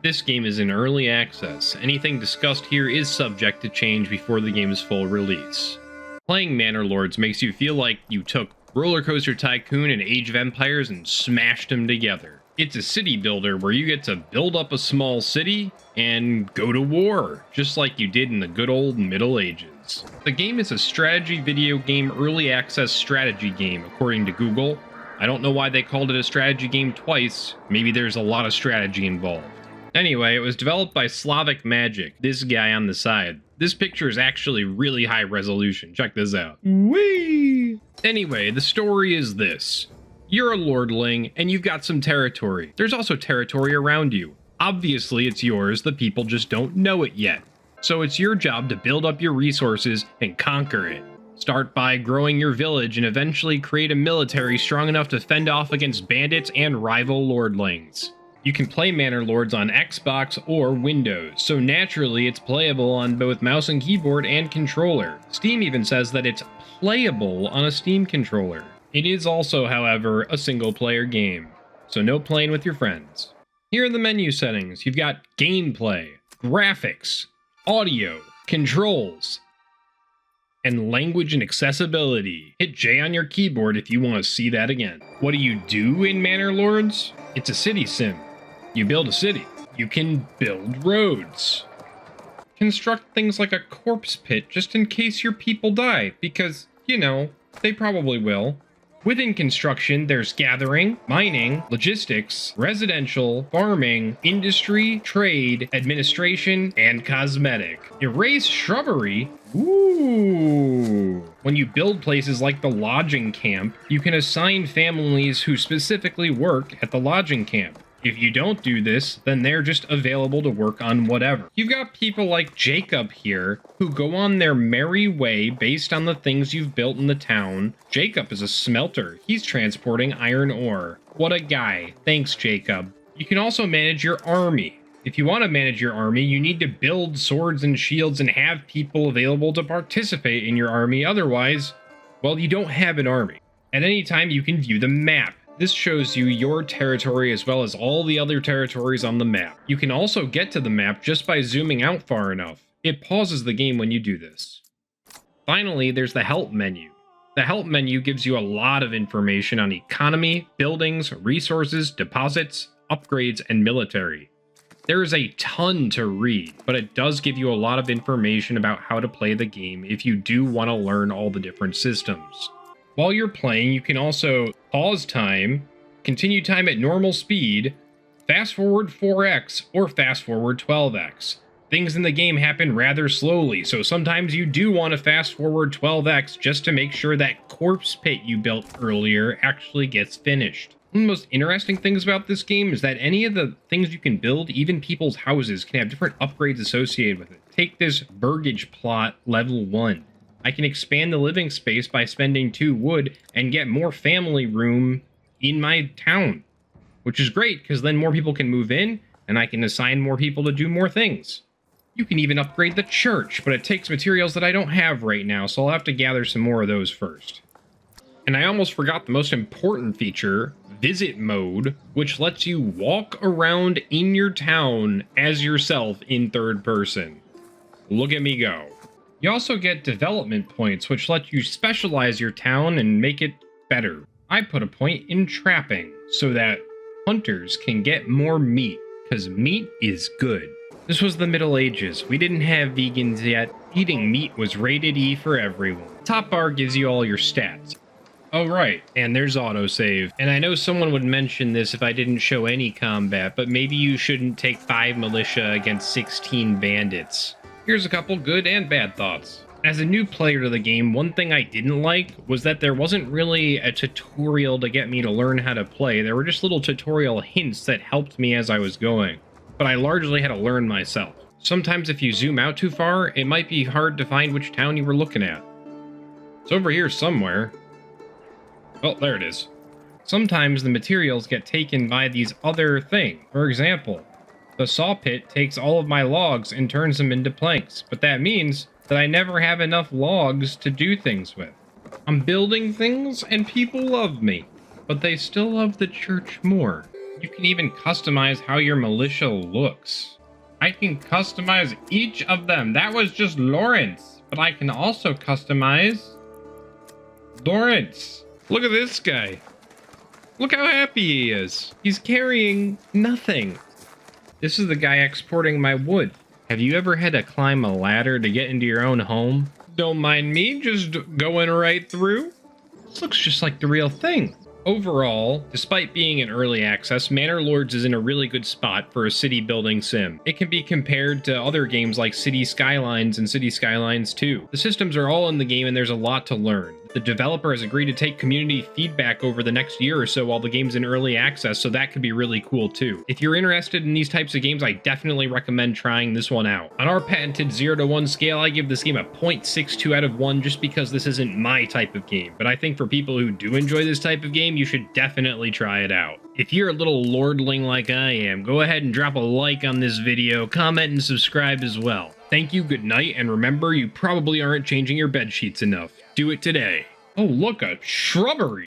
This game is in early access. Anything discussed here is subject to change before the game's full release. Playing Manor Lords makes you feel like you took Roller Coaster Tycoon and Age of Empires and smashed them together. It's a city builder where you get to build up a small city and go to war, just like you did in the good old Middle Ages. The game is a strategy video game early access strategy game, according to Google. I don't know why they called it a strategy game twice. Maybe there's a lot of strategy involved. Anyway, it was developed by Slavic Magic, this guy on the side. This picture is actually really high resolution. Check this out. Whee! Anyway, the story is this. You're a lordling, and you've got some territory. There's also territory around you. Obviously, it's yours, the people just don't know it yet. So it's your job to build up your resources and conquer it. Start by growing your village and eventually create a military strong enough to fend off against bandits and rival lordlings. You can play Manor Lords on Xbox or Windows, so naturally it's playable on both mouse and keyboard and controller. Steam even says that it's playable on a Steam controller. It is also, however, a single-player game, so no playing with your friends. Here are the menu settings. You've got gameplay, graphics, audio, controls, and language and accessibility. Hit J on your keyboard if you want to see that again. What do you do in Manor Lords? It's a city sim. You build a city. You can build roads. Construct things like a corpse pit just in case your people die, because, you know, they probably will. Within construction, there's gathering, mining, logistics, residential, farming, industry, trade, administration, and cosmetic. Erase shrubbery. Ooh. When you build places like the lodging camp, you can assign families who specifically work at the lodging camp. If you don't do this, then they're just available to work on whatever. You've got people like Jacob here, who go on their merry way based on the things you've built in the town. Jacob is a smelter. He's transporting iron ore. What a guy. Thanks, Jacob. You can also manage your army. If you want to manage your army, you need to build swords and shields and have people available to participate in your army. Otherwise, well, you don't have an army. At any time, you can view the map. This shows you your territory as well as all the other territories on the map. You can also get to the map just by zooming out far enough. It pauses the game when you do this. Finally, there's the help menu. The help menu gives you a lot of information on economy, buildings, resources, deposits, upgrades, and military. There is a ton to read, but it does give you a lot of information about how to play the game if you do want to learn all the different systems. While you're playing, you can also pause time, continue time at normal speed, fast forward 4x, or fast forward 12x. Things in the game happen rather slowly, so sometimes you do want to fast forward 12x just to make sure that corpse pit you built earlier actually gets finished. One of the most interesting things about this game is that any of the things you can build, even people's houses, can have different upgrades associated with it. Take this burgage plot level 1. I can expand the living space by spending 2 wood and get more family room in my town, which is great because then more people can move in and I can assign more people to do more things. You can even upgrade the church, but it takes materials that I don't have right now, so I'll have to gather some more of those first. And I almost forgot the most important feature, visit mode, which lets you walk around in your town as yourself in third person. Look at me go. You also get development points, which let you specialize your town and make it better. I put a point in trapping so that hunters can get more meat, because meat is good. This was the Middle Ages. We didn't have vegans yet. Eating meat was rated E for everyone. Top bar gives you all your stats. Oh right, and there's autosave. And I know someone would mention this if I didn't show any combat, but maybe you shouldn't take 5 militia against 16 bandits. Here's a couple good and bad thoughts. As a new player to the game, one thing I didn't like was that there wasn't really a tutorial to get me to learn how to play. There were just little tutorial hints that helped me as I was going, but I largely had to learn myself. Sometimes if you zoom out too far, it might be hard to find which town you were looking at. It's over here somewhere. Oh, there it is. Sometimes the materials get taken by these other things. For example, the saw pit takes all of my logs and turns them into planks, but that means that I never have enough logs to do things with. I'm building things and people love me, but they still love the church more. You can even customize how your militia looks. I can customize each of them. That was just Lawrence, but I can also customize Lawrence. Look at this guy. Look how happy he is. He's carrying nothing. This is the guy exporting my wood. Have you ever had to climb a ladder to get into your own home? Don't mind me, just going right through. This looks just like the real thing. Overall, despite being in early access, Manor Lords is in a really good spot for a city building sim. It can be compared to other games like City Skylines and City Skylines 2. The systems are all in the game and there's a lot to learn. The developer has agreed to take community feedback over the next year or so while the game's in early access, so that could be really cool too. If you're interested in these types of games, I definitely recommend trying this one out. On our patented 0 to 1 scale, I give this game a 0.62 out of 1 just because this isn't my type of game, but I think for people who do enjoy this type of game, you should definitely try it out. If you're a little lordling like I am, go ahead and drop a like on this video, comment and subscribe as well. Thank you, good night, and remember, you probably aren't changing your bed sheets enough. Do it today. Oh, look, a shrubbery!